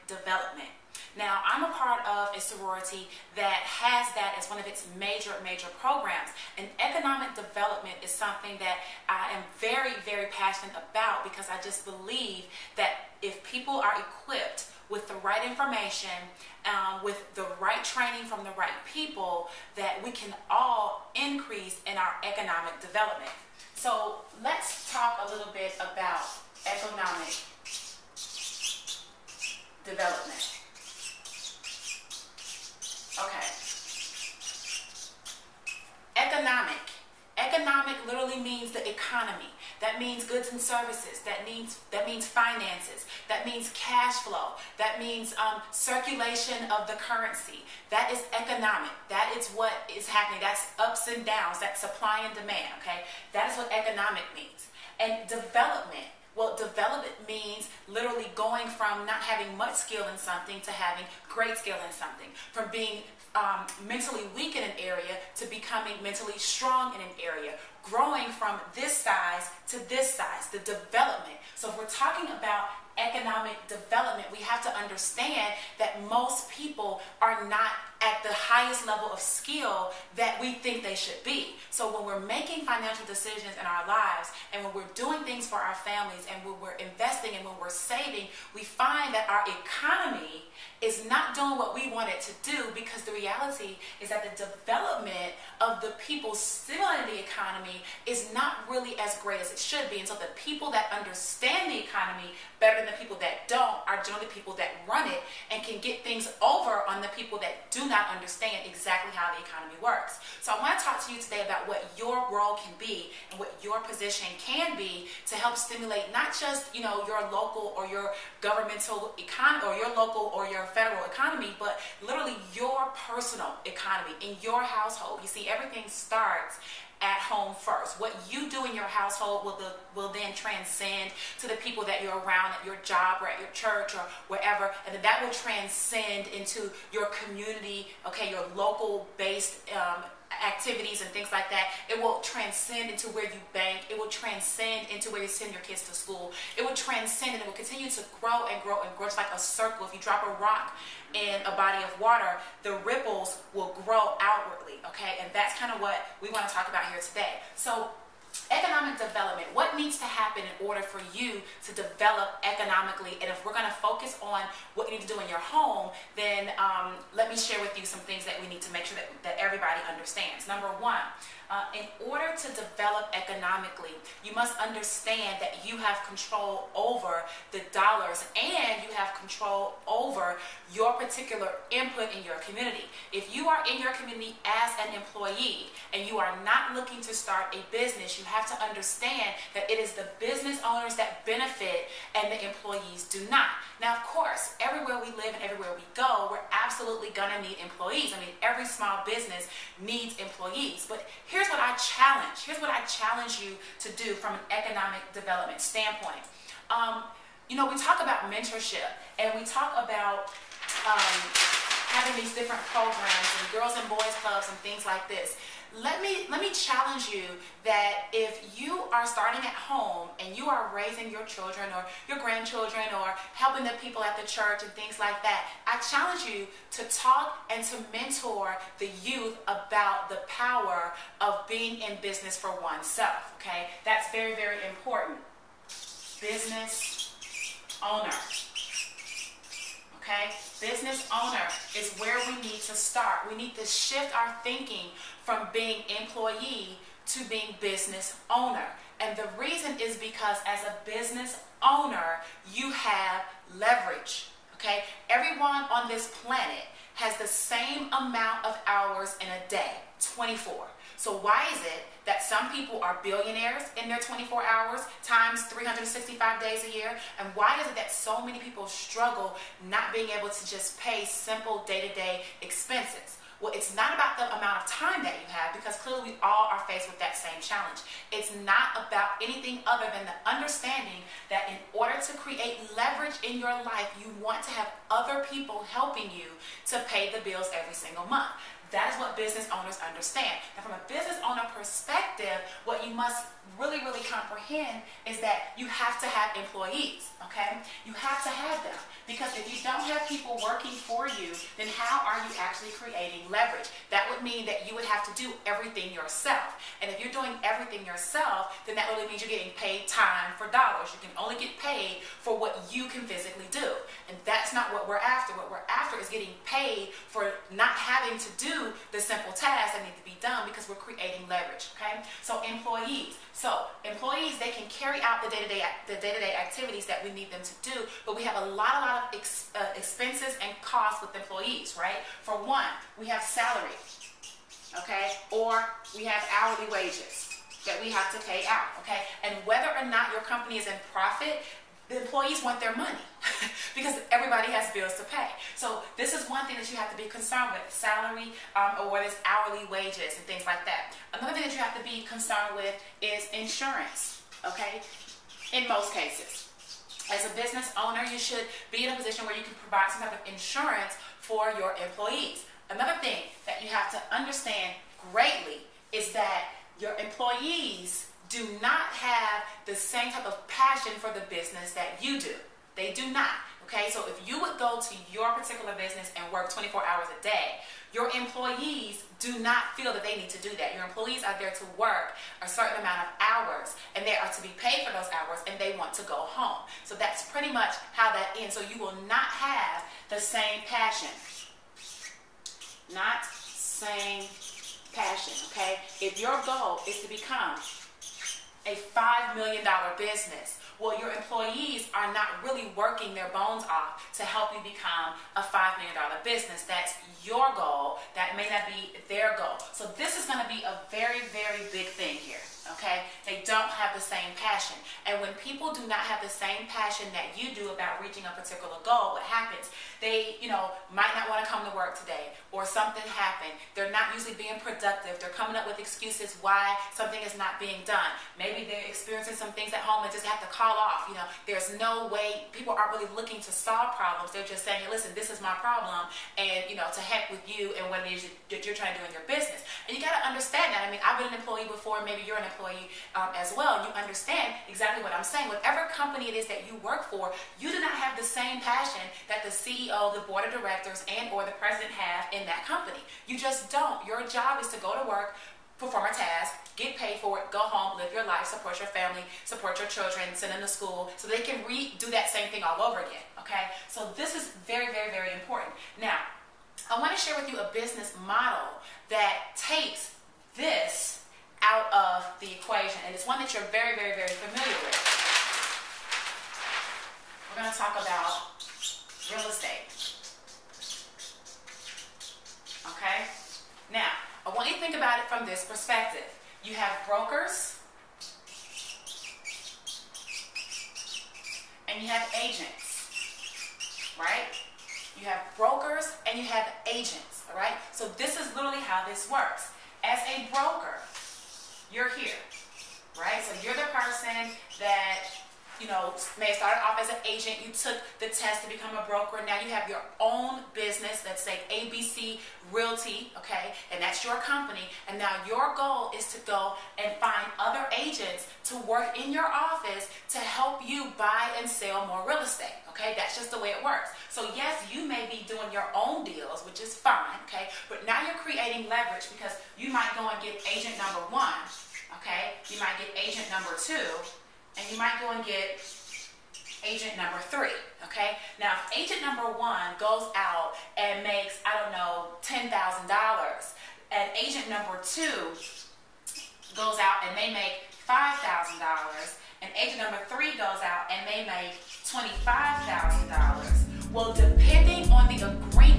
development. Now, I'm a part of a sorority that has that as one of its major programs. And economic development is something that I am very, very passionate about, because I just believe that if people are equipped with the right information, with the right training from the right people, that we can all increase in our economic development. So let's talk a little bit about economic development. Okay. Economic literally means the economy. That means goods and services. That means finances. That means cash flow. That means circulation of the currency. That is economic. That is what is happening. That's ups and downs. That's supply and demand. Okay, that is what economic means. And development. Well, development means literally going from not having much skill in something to having great skill in something. From being mentally weak in an area to becoming mentally strong in an area. Growing from this size to this size, the development. So if we're talking about economic development, we have to understand that most people are not at the highest level of skill that we think they should be. So when we're making financial decisions in our lives, and when we're doing things for our families, and when we're investing, and when we're saving, we find that our economy is not doing what we want it to do, because the reality is that the development of the people stimulating the economy is not really as great as it should be. And so the people that understand the economy better than the people that don't are generally the people that run it and can get things over on the people that do not understand exactly how the economy works. So I want to talk to you today about what your role can be and what your position can be to help stimulate not just, your local or your governmental economy, or your local or your federal economy, but literally your personal economy in your household. You see, everything starts at home first. What you do in your household will then transcend to the people that you're around at your job or at your church or wherever, and then that will transcend into your community, okay, your local based activities and things like that. It will transcend into where you bank. It will transcend into where you send your kids to school. It will transcend, and it will continue to grow and grow and grow. It's like a circle. If you drop a rock in a body of water, the ripples will grow outwardly, okay? And that's kind of what we want to talk about here today. So economic development, what needs to happen in order for you to develop economically? And if we're going to focus on what you need to do in your home, then let me share with you some things that we need to make sure that everybody understands. Number one, in order to develop economically, you must understand that you have control over the dollars, and you have control over your particular input in your community. If you are in your community as an employee and you are not looking to start a business, you have to understand that it is the business owners that benefit and the employees do not. Now, of course, everywhere we live and everywhere we go, we're absolutely gonna need employees. I mean, every small business needs employees. But here's what I challenge you to do from an economic development standpoint. We talk about mentorship, and we talk about having these different programs and girls and boys clubs and things like this. Let me challenge you that if you are starting at home and you are raising your children or your grandchildren or helping the people at the church and things like that, I challenge you to talk and to mentor the youth about the power of being in business for oneself, okay? That's very, very important. Business owner. Okay? Business owner is where we need to start. We need to shift our thinking from being employee to being business owner. And the reason is because as a business owner, you have leverage. Okay? Everyone on this planet has the same amount of hours in a day, 24. So why is it that some people are billionaires in their 24 hours times 365 days a year? And why is it that so many people struggle not being able to just pay simple day-to-day expenses? Well, it's not about the amount of time that you have, because clearly we all are faced with that same challenge. It's not about anything other than the understanding that in order to create leverage in your life, you want to have other people helping you to pay the bills every single month. That is what business owners understand. And from a business owner perspective, what you must really comprehend is that you have to have employees, okay? You have to have them. Because if you don't have people working for you, then how are you actually creating leverage? That would mean that you would have to do everything yourself. And if you're doing everything yourself, then that really means you're getting paid time for dollars. You can only get paid for what you can physically do. And that's not what we're after. What we're after is getting paid for not having to do the simple tasks that need to be done because we're creating leverage, okay? So employees. Employees, they can carry out the day-to-day activities that we need them to do, but we have a lot of expenses and costs with employees, right? For one, we have salary, okay? Or we have hourly wages that we have to pay out, okay? And whether or not your company is in profit, the employees want their money because everybody has bills to pay. So this is one thing that you have to be concerned with, salary or whether it's hourly wages and things like that. Another thing that you have to be concerned with is insurance, okay? In most cases. As a business owner, you should be in a position where you can provide some type of insurance for your employees. Another thing that you have to understand greatly is that your employees do not have the same type of passion for the business that you do. They do not, okay? So if you would go to your particular business and work 24 hours a day, your employees do not feel that they need to do that. Your employees are there to work a certain amount of hours, and they are to be paid for those hours, and they want to go home. So that's pretty much how that ends. So you will not have the same passion. Not same passion, okay? If your goal is to become a $5 million business, well, your employees are not really working their bones off to help you become a $5 million business. That's your goal. That may not be their goal. So this is going to be a very big thing here, okay? They don't have the same passion. And when people do not have the same passion that you do about reaching a particular goal, what happens? They, might not want to come to work today, or something happened. They're not usually being productive. They're coming up with excuses why something is not being done. Maybe they're experiencing some things at home and just have to call off. There's no way. People aren't really looking to solve problems. They're just saying, hey, listen, this is my problem, and to heck with you and what it is that you're trying to do in your business. And you got to understand that. I mean, I've been an employee before. Maybe you're an employee as well. You understand exactly what I'm saying. Whatever company it is that you work for, you do not have the same passion that the CEO, the board of directors, and or the president have in that company. You just don't. Your job is to go to work, perform a task, get paid for it, go home, live your life, support your family, support your children, send them to school, so they can do that same thing all over again, okay? So this is very important. Now, I want to share with you a business model that takes this out of the equation, and it's one that you're very familiar with. We're going to talk about real estate. Okay? Now, I want you to think about it from this perspective. You have brokers and you have agents, right? You have brokers and you have agents, all right? So this is literally how this works. As a broker, you're here, right? So you're the person that may have started off as an agent. You took the test to become a broker. Now you have your own business, let's say ABC Realty, okay? And that's your company. And now your goal is to go and find other agents to work in your office to help you buy and sell more real estate, okay? That's just the way it works. So yes, you may be doing your own deals, which is fine, okay? But now you're creating leverage because you might go and get agent number 1, okay? You might get agent number 2, and you might go and get agent number 3, okay? Now, if agent number 1 goes out and makes, $10,000, and agent number 2 goes out and they make $5,000, and agent number 3 goes out and they make $25,000, well, depending on the agreement